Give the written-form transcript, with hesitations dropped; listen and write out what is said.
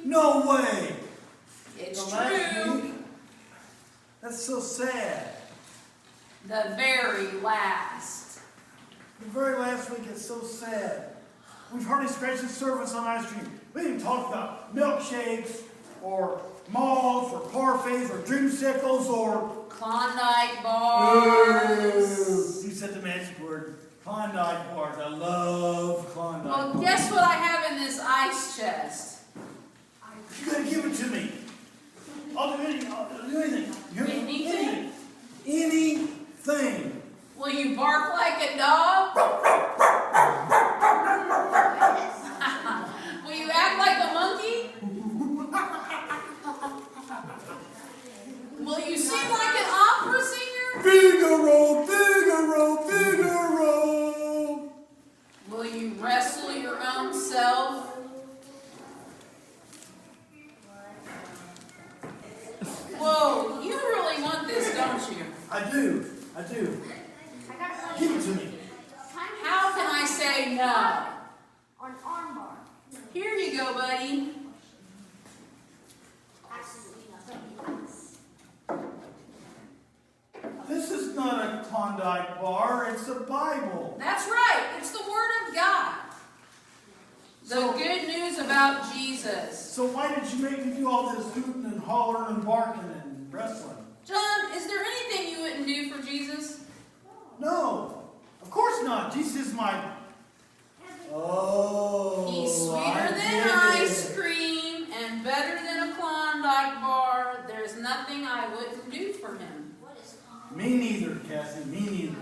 No way! It's The last true. week? That's so sad. The very last. The very last week is so sad. We've hardly scratched the surface on ice cream. We didn't talk about milkshakes, or malls, or parfaits, or dreamsicles, or... Klondike bars. You said the magic word. Klondike bars. I love Klondike Well, bars. guess what I have in this ice chest? You gotta give it to me. I'll do anything. Anything? Anything. Will you bark like a dog? Will you act like a monkey? Will you sing like an opera singer? Figaro, Figaro, Figaro. Will you wrestle your own self? Whoa, you really want this, don't you? I do. Give it to me. How can I say no? On armbar. Here you go, buddy. This is not a Klondike bar, it's a Bible. That's right, it's the Word of God. The good news about Jesus. So why did you make me do all this hooting and hollering and barking and wrestling? John, is there anything you wouldn't do for Jesus? No, of course not. Jesus is my... Oh, He's sweeter I than get ice it. cream and better than a Klondike bar. There's nothing I wouldn't do for him. Me neither, Cassie, me neither.